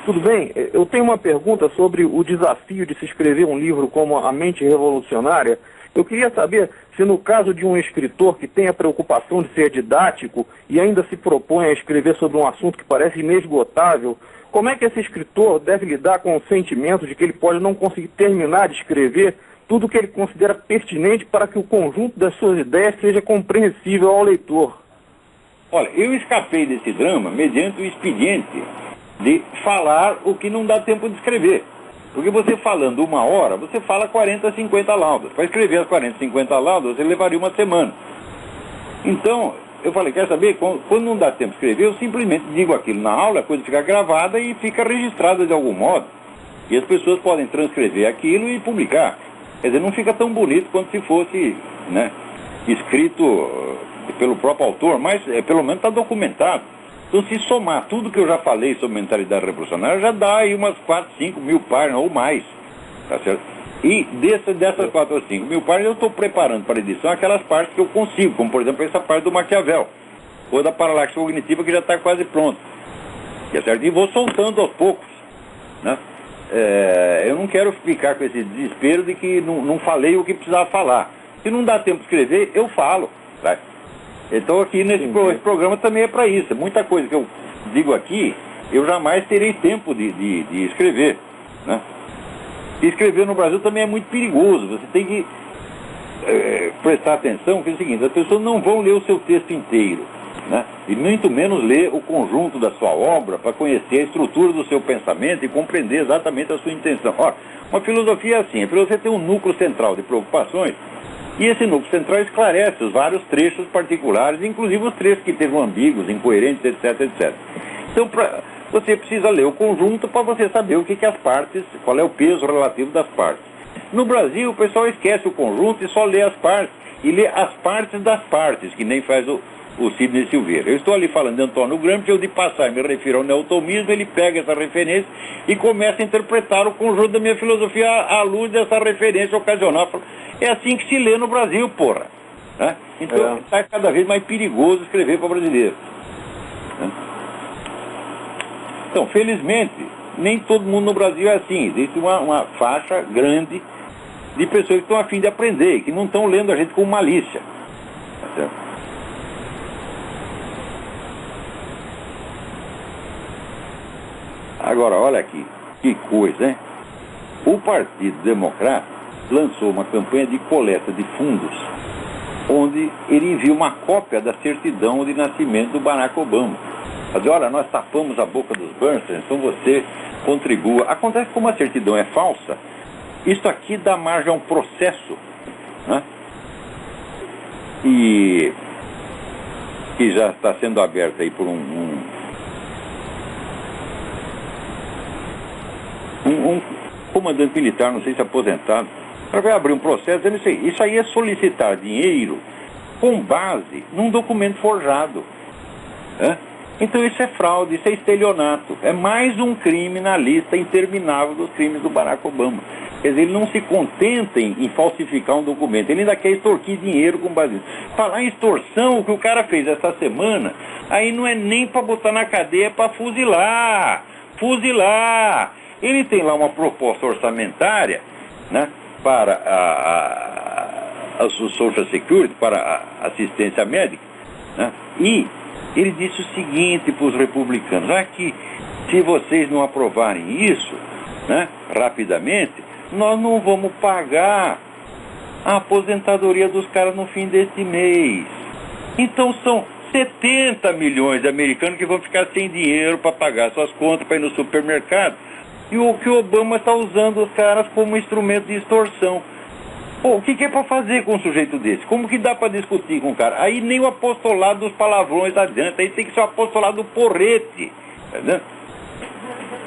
Tudo bem? Eu tenho uma pergunta sobre o desafio de se escrever um livro como A Mente Revolucionária. Eu queria saber se no caso de um escritor que tem a preocupação de ser didático e ainda se propõe a escrever sobre um assunto que parece inesgotável, como é que esse escritor deve lidar com o sentimento de que ele pode não conseguir terminar de escrever tudo o que ele considera pertinente para que o conjunto das suas ideias seja compreensível ao leitor? Olha, eu escapei desse drama mediante o expediente de falar o que não dá tempo de escrever. Porque você falando 1 hora, você fala 40, 50 laudas. Para escrever as 40, 50 laudas, você levaria 1 semana. Então, eu falei, quer saber? Quando não dá tempo de escrever, eu simplesmente digo aquilo na aula, a coisa fica gravada e fica registrada de algum modo. E as pessoas podem transcrever aquilo e publicar. Quer dizer, não fica tão bonito quanto se fosse, né, escrito pelo próprio autor, mas pelo menos está documentado. Então, se somar tudo que eu já falei sobre mentalidade revolucionária, já dá aí umas 4, 5 mil páginas ou mais, tá certo? E dessas 4 ou 5 mil páginas, eu estou preparando para edição aquelas partes que eu consigo, como, por exemplo, essa parte do Maquiavel. ou da paralaxe cognitiva, que já está quase pronto. Tá certo? E vou soltando aos poucos, né? Eu não quero ficar com esse desespero de que não falei o que precisava falar. Se não dá tempo de escrever, eu falo. Tá? Então aqui esse programa também é para isso. Muita coisa que eu digo aqui, eu jamais terei tempo de escrever, né? E escrever no Brasil também é muito perigoso. Você tem que prestar atenção, que é o seguinte: as pessoas não vão ler o seu texto inteiro, né? E muito menos ler o conjunto da sua obra para conhecer a estrutura do seu pensamento e compreender exatamente a sua intenção. Ora, uma filosofia é assim: a filosofia tem um núcleo central de preocupações, e esse núcleo central esclarece os vários trechos particulares, inclusive os trechos que estejam ambíguos, incoerentes, etc, etc. Então, você precisa ler o conjunto para você saber o que as partes, qual é o peso relativo das partes. No Brasil, o pessoal esquece o conjunto e só lê as partes, e lê as partes das partes, que nem faz o Sidney Silveira. Eu estou ali falando de Antônio Gramsci, eu de passar me refiro ao neotomismo, ele pega essa referência e começa a interpretar o conjunto da minha filosofia à luz dessa referência ocasional. É assim que se lê no Brasil, porra, né? Então está cada vez mais perigoso escrever para brasileiro, né? Então, felizmente, nem todo mundo no Brasil é assim. Existe uma faixa grande de pessoas que estão a fim de aprender, que não estão lendo a gente com malícia, tá certo? Agora, olha aqui, que coisa, hein? O Partido Democrata lançou uma campanha de coleta de fundos, onde ele envia uma cópia da certidão de nascimento do Barack Obama. Mas olha, nós tapamos a boca dos Bernstein, então você contribua. Acontece que como a certidão é falsa, isso aqui dá margem a um processo, né? E que já está sendo aberto aí por um comandante militar, não sei se aposentado, vai abrir um processo dizendo isso aí é solicitar dinheiro com base num documento forjado, né? Então isso é fraude, isso é estelionato, é mais um crime na lista interminável dos crimes do Barack Obama. Quer dizer, ele não se contenta em falsificar um documento, ele ainda quer extorquir dinheiro com base nisso. Falar em extorsão, o que o cara fez essa semana, aí não é nem para botar na cadeia, é para fuzilar. Ele tem lá uma proposta orçamentária, né, para a Social Security, para a assistência médica, né, e ele disse o seguinte para os republicanos: aqui, se vocês não aprovarem isso, né, rapidamente, nós não vamos pagar a aposentadoria dos caras no fim deste mês. Então são 70 milhões de americanos que vão ficar sem dinheiro para pagar suas contas, para ir no supermercado. E o que o Obama está usando os caras como instrumento de extorsão. Pô, o que é para fazer com um sujeito desse? Como que dá para discutir com o cara? Aí nem o apostolado dos palavrões adianta, aí tem que ser o apostolado do porrete, tá vendo?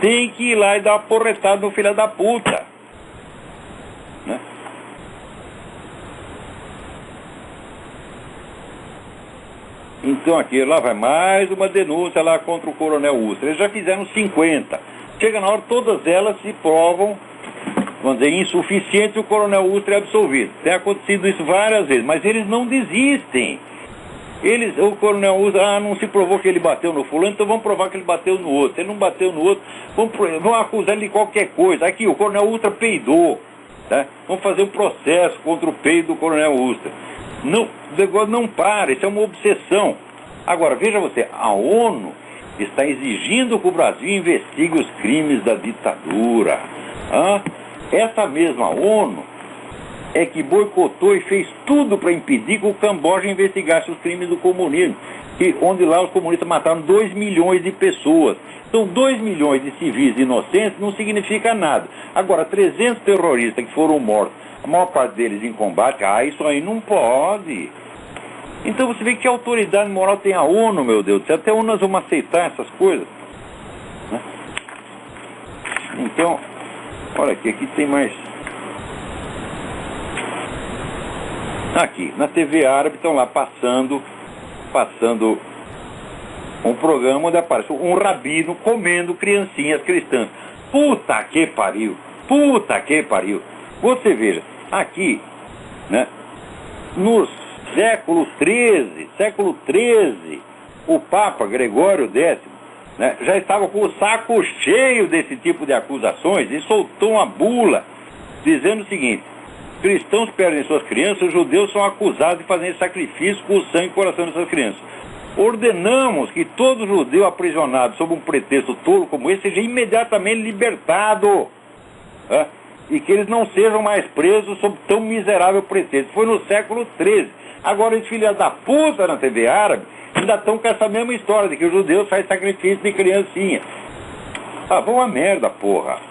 Tem que ir lá e dar uma porretada no filho da puta, né? Então aqui, lá vai mais uma denúncia lá contra o Coronel Ustra. Eles já fizeram 50. Chega na hora, todas elas se provam, vamos dizer, insuficientes, e o Coronel Ustra é absolvido. Tem acontecido isso várias vezes, mas eles não desistem. O Coronel Ustra, não se provou que ele bateu no fulano, então vamos provar que ele bateu no outro. Se ele não bateu no outro, vamos acusar ele de qualquer coisa. Aqui, o Coronel Ustra peidou, tá? Vamos fazer um processo contra o peido do Coronel Ustra. Não, o negócio não para, isso é uma obsessão. Agora, veja você, a ONU está exigindo que o Brasil investigue os crimes da ditadura. Essa mesma ONU é que boicotou e fez tudo para impedir que o Camboja investigasse os crimes do comunismo, onde lá os comunistas mataram 2 milhões de pessoas. Então 2 milhões de civis inocentes não significa nada. Agora, 300 terroristas que foram mortos, a maior parte deles em combate, isso aí não pode. Então você vê que autoridade moral tem a ONU, meu Deus do céu. Até a ONU nós vamos aceitar essas coisas, né? Então, olha aqui tem mais. Aqui, na TV árabe estão lá passando um programa onde aparece um rabino comendo criancinhas cristãs. Puta que pariu! Você veja, aqui, né, nos século XIII, o Papa Gregório X, né, já estava com o saco cheio desse tipo de acusações e soltou uma bula dizendo o seguinte: cristãos perdem suas crianças, os judeus são acusados de fazer sacrifício com o sangue e coração dessas crianças. Ordenamos que todo judeu aprisionado sob um pretexto tolo como esse seja imediatamente libertado, né? E que eles não sejam mais presos sob tão miserável pretexto. Foi no século XIII. Agora esses filhos da puta na TV árabe ainda estão com essa mesma história de que os judeus fazem sacrifício de criancinha. Ah, vão a merda, porra.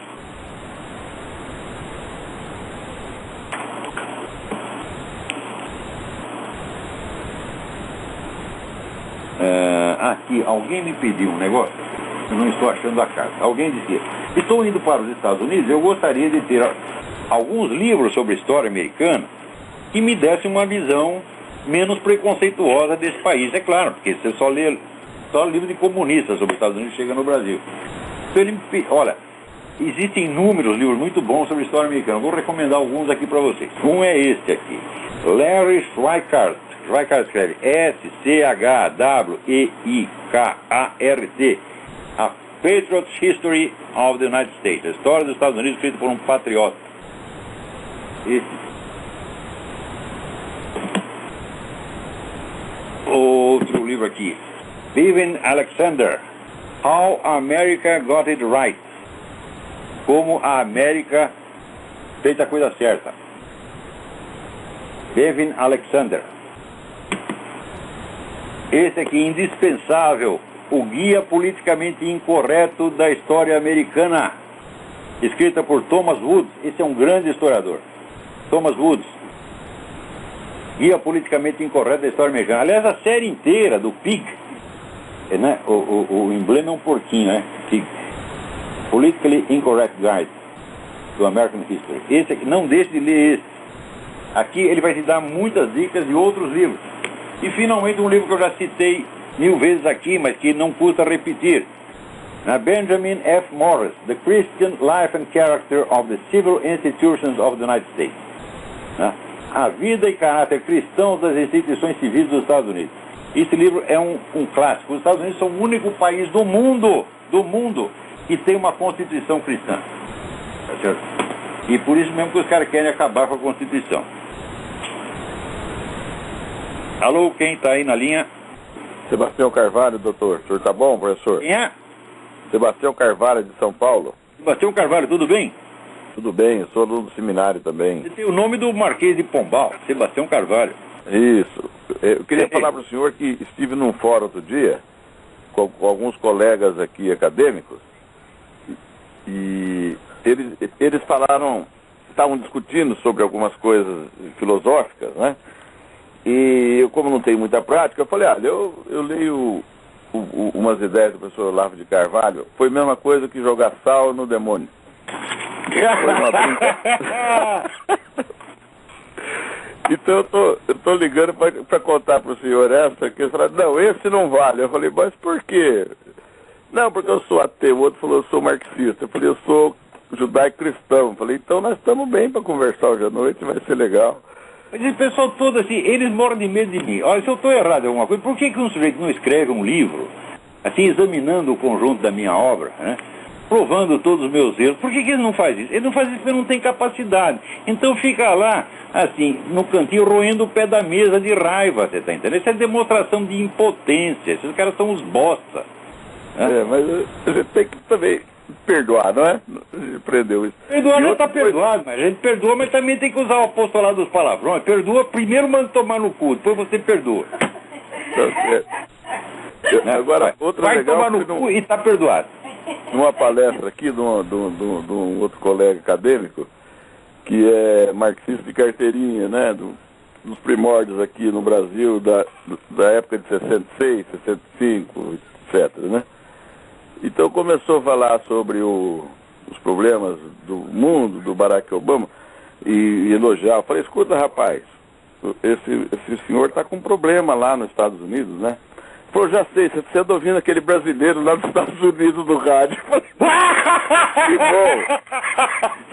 Aqui, alguém me pediu um negócio, eu não estou achando a carta. Alguém dizia: estou indo para os Estados Unidos, eu gostaria de ter alguns livros sobre história americana que me dessem uma visão menos preconceituosa desse país. É claro, porque você só lê livro de comunistas sobre os Estados Unidos chega no Brasil. Então ele me olha, existem inúmeros livros muito bons sobre história americana. Eu vou recomendar alguns aqui para vocês. Um é este aqui, Larry Schweikart. Schweikart escreve S-C-H-W-E-I-K-A-R-T, A Patriot's History of the United States, a história dos Estados Unidos escrita por um patriota. Esse. Outro livro aqui, Vivian Alexander, How America Got It Right, como a América fez a coisa certa. Vivian Alexander. Esse aqui, indispensável, o Guia Politicamente Incorreto da História Americana, escrita por Thomas Woods. Esse é um grande historiador. Thomas Woods, Guia Politicamente Incorreto da História Americana. Aliás, a série inteira do Pig, né? O emblema é um porquinho, né? Pig. Politically Incorrect Guide do American History. Esse aqui, não deixe de ler esse. Aqui ele vai te dar muitas dicas de outros livros. E finalmente um livro que eu já citei 1000 vezes aqui, mas que não custa repetir. Benjamin F. Morris, The Christian Life and Character of the Civil Institutions of the United States. A vida e caráter cristãos das instituições civis dos Estados Unidos. Esse livro é um clássico. Os Estados Unidos são o único país do mundo que tem uma Constituição cristã. Tá certo? E por isso mesmo que os caras querem acabar com a Constituição. Alô, quem está aí na linha? Sebastião Carvalho, doutor. O senhor tá bom, professor? Quem é? Sebastião Carvalho, de São Paulo. Sebastião Carvalho, tudo bem? Tudo bem, eu sou aluno do seminário também. Você tem o nome do Marquês de Pombal, Sebastião Carvalho. Isso. Eu queria falar para o senhor que estive num fórum outro dia, com alguns colegas aqui acadêmicos, e eles estavam discutindo sobre algumas coisas filosóficas, né? E eu, como não tenho muita prática, eu falei, eu leio umas ideias do professor Olavo de Carvalho, foi a mesma coisa que jogar sal no demônio. Foi uma brincadeira. Então eu tô ligando para contar para o senhor essa, que ele falou, não, esse não vale. Eu falei, mas por quê? Não, porque eu sou ateu. O outro falou, eu sou marxista. Eu falei, eu sou judaico-cristão. Eu falei, então nós estamos bem para conversar hoje à noite, vai ser legal. Mas esse pessoal todo assim, eles moram de medo de mim. Olha, se eu estou errado em alguma coisa, por que um sujeito não escreve um livro, assim, examinando o conjunto da minha obra, né? Provando todos os meus erros? Por que ele não faz isso? Ele não faz isso porque não tem capacidade. Então fica lá, assim, no cantinho, roendo o pé da mesa de raiva, você está entendendo? Isso é demonstração de impotência. Esses caras são os bosta. Né? Mas a gente tem que também perdoar, não é? Prendeu isso. Perdoar já está perdoado, mas a gente perdoa, mas também tem que usar o apostolado dos palavrões. Perdoa, primeiro manda tomar no cu, depois você perdoa. Tá certo. Agora, outra vai legal, tomar no cu e está perdoado. Numa palestra aqui de um outro colega acadêmico, que é marxista de carteirinha, né? Dos primórdios aqui no Brasil, da época de 66, 65, etc., né? Então começou a falar sobre os problemas do mundo, do Barack Obama, e elogiar. Eu falei, escuta, rapaz, esse senhor está com um problema lá nos Estados Unidos, né? Ele falou, já sei, você anda ouvindo aquele brasileiro lá dos Estados Unidos no rádio. Eu falei, que bom.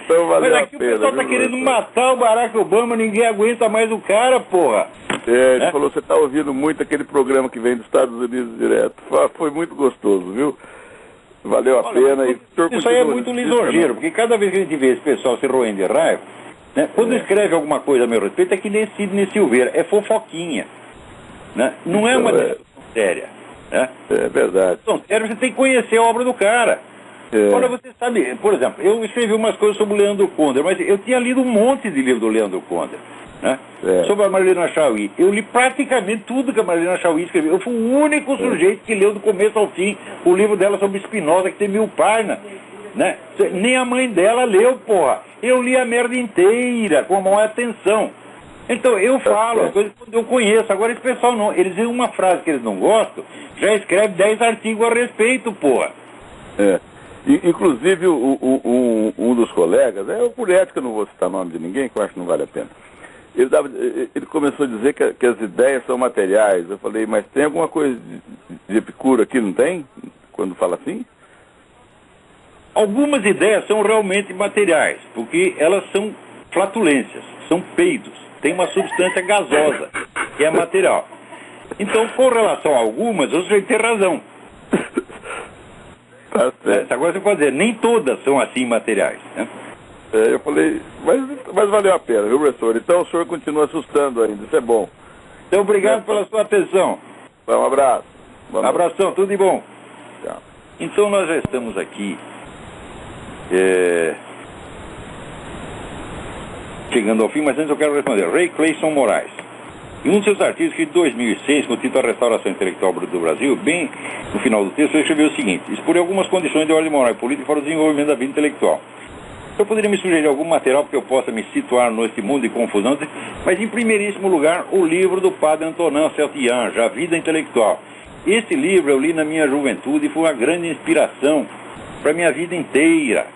Então valeu Mas a aqui pena, o pessoal tá viu, querendo professor? matar o Barack Obama, ninguém aguenta mais o cara, porra. Ele falou, você tá ouvindo muito aquele programa que vem dos Estados Unidos direto. Foi muito gostoso, viu? Valeu a pena. E o senhor Isso aí é continua muito assistindo, lisonjeiro, né? porque cada vez que a gente vê esse pessoal se roendo de raiva, né, quando escreve alguma coisa a meu respeito, é que nem Sidney Silveira, é fofoquinha. Né? Não é uma discussão séria. Né? É verdade. Discussão séria, você tem que conhecer a obra do cara. Olha, você sabe, por exemplo, eu escrevi umas coisas sobre o Leandro Conder, mas eu tinha lido um monte de livro do Leandro Conder. Né? Sobre a Marilena Chauí. Eu li praticamente tudo que a Marilena Chauí escreveu. Eu fui o único sujeito que leu do começo ao fim o livro dela sobre Spinoza, que tem 1000 páginas. Né? Nem a mãe dela leu, porra. Eu li a merda inteira, com a maior atenção. Então, eu falo as coisas quando eu conheço. Agora, esse pessoal não. Eles veem uma frase que eles não gostam, já escreve 10 artigos a respeito, porra. Inclusive, um dos colegas, por ética eu não vou citar o nome de ninguém, que eu acho que não vale a pena. Ele começou a dizer que as ideias são materiais. Eu falei, mas tem alguma coisa de Epicuro aqui, não tem? Quando fala assim? Algumas ideias são realmente materiais, porque elas são flatulências, são peidos. Tem uma substância gasosa, que é material. Então, com relação a algumas, você tem razão. Tá certo. Agora você pode dizer, nem todas são assim materiais. Né? Eu falei, mas valeu a pena, viu, professor? Então o senhor continua assustando ainda, isso é bom. Então, obrigado pela sua atenção. Um abraço. Abração, tudo de bom. Tchau. Então, nós já estamos aqui chegando ao fim, mas antes eu quero responder. Ray Clayson Moraes. Em um de seus artigos de 2006, com o título A Restauração Intelectual do Brasil, bem no final do texto, ele escreveu o seguinte: expor algumas condições de ordem moral e política para o desenvolvimento da vida intelectual. Eu poderia me sugerir algum material que eu possa me situar neste mundo de confusão, mas em primeiríssimo lugar, o livro do padre Antonin Saint-Ange, A Vida Intelectual. Esse livro eu li na minha juventude e foi uma grande inspiração para a minha vida inteira.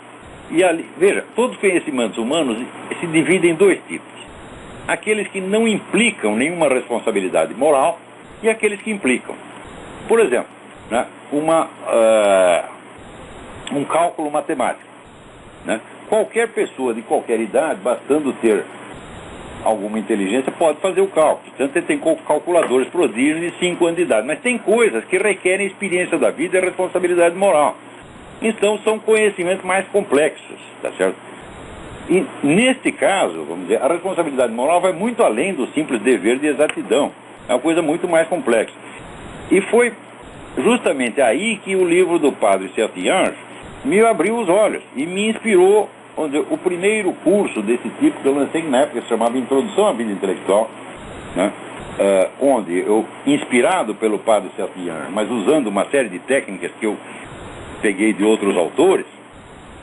E ali, veja, todos os conhecimentos humanos se dividem em dois tipos. Aqueles que não implicam nenhuma responsabilidade moral e aqueles que implicam. Por exemplo, né, um cálculo matemático. Né? Qualquer pessoa de qualquer idade, bastando ter alguma inteligência, pode fazer o cálculo. Portanto, você tem calculadores prodígios de 5 anos de idade. Mas tem coisas que requerem experiência da vida e responsabilidade moral. Então, são conhecimentos mais complexos, tá certo? E, neste caso, vamos dizer, a responsabilidade moral vai muito além do simples dever de exatidão. É uma coisa muito mais complexa. E foi justamente aí que o livro do padre Saint-Ange me abriu os olhos e me inspirou. O primeiro curso desse tipo que eu lancei na época se chamava Introdução à Vida Intelectual, né? Onde eu, inspirado pelo padre Saint-Ange, mas usando uma série de técnicas que eu peguei de outros autores,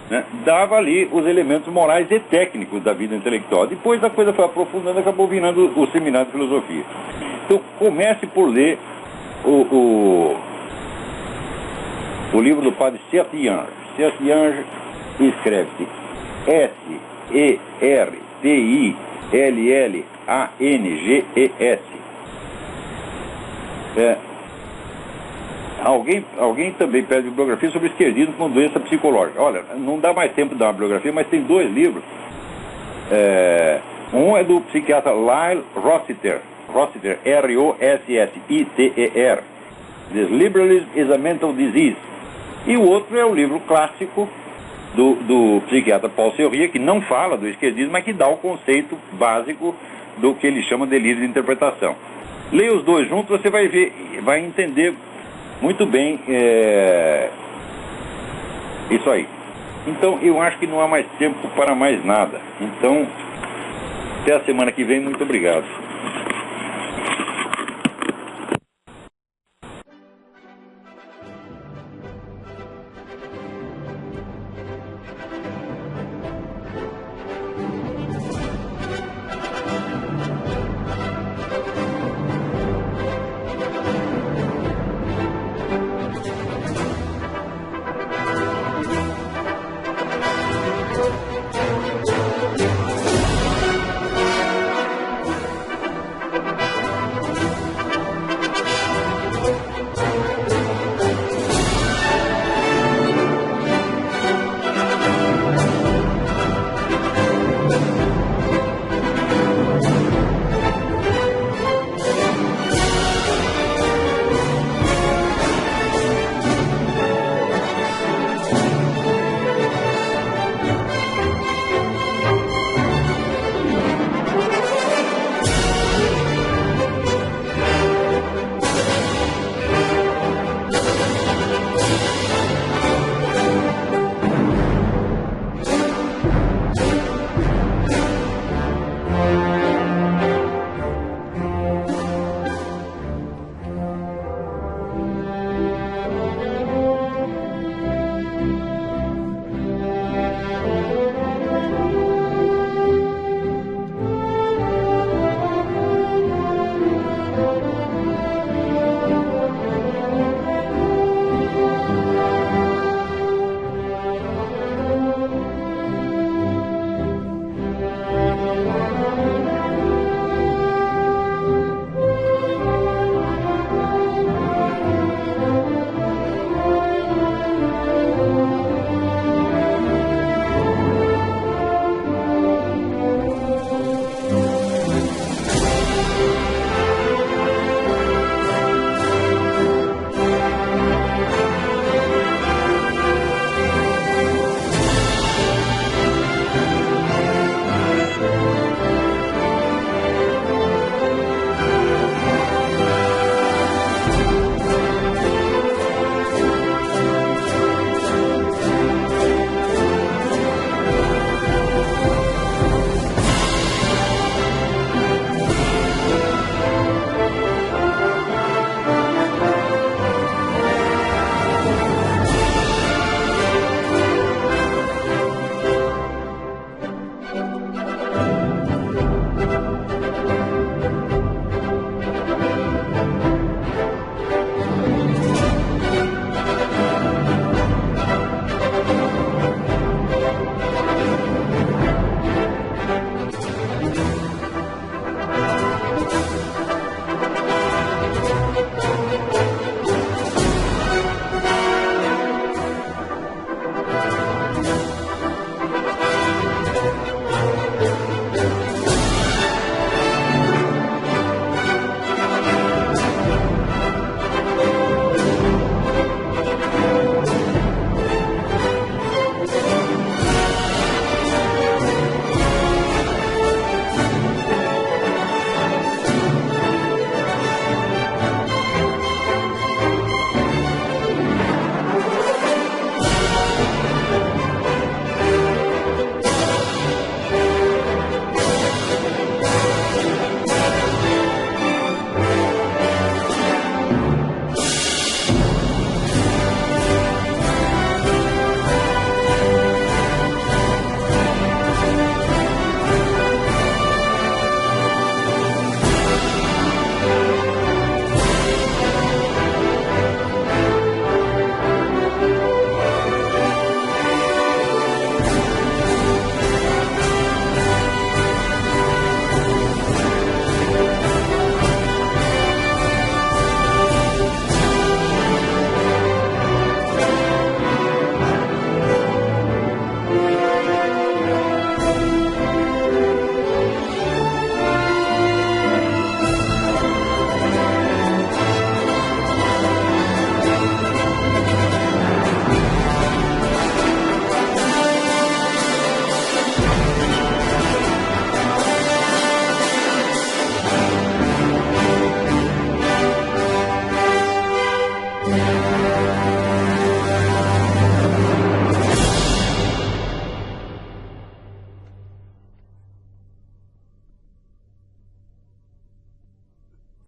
né, dava ali os elementos morais e técnicos da vida intelectual. Depois a coisa foi aprofundando e acabou virando o seminário de filosofia. Então comece por ler o livro do padre Saint-Ange. Saint-Ange escreve-se S-E-R-T-I-L-L-A-N-G-E-S. Alguém também pede bibliografia sobre esquerdismo com doença psicológica. Olha, não dá mais tempo de dar uma bibliografia, mas tem 2 livros. Um é do psiquiatra Lyle Rossiter, R-O-S-S-I-T-E-R. This Liberalism is a Mental Disease. E o outro é o livro clássico do psiquiatra Paul Sérurier, que não fala do esquerdismo, mas que dá o conceito básico do que ele chama de delírio de interpretação. Leia os 2 juntos, você vai ver, vai entender muito bem isso aí. Então, eu acho que não há mais tempo para mais nada. Então, até a semana que vem, muito obrigado.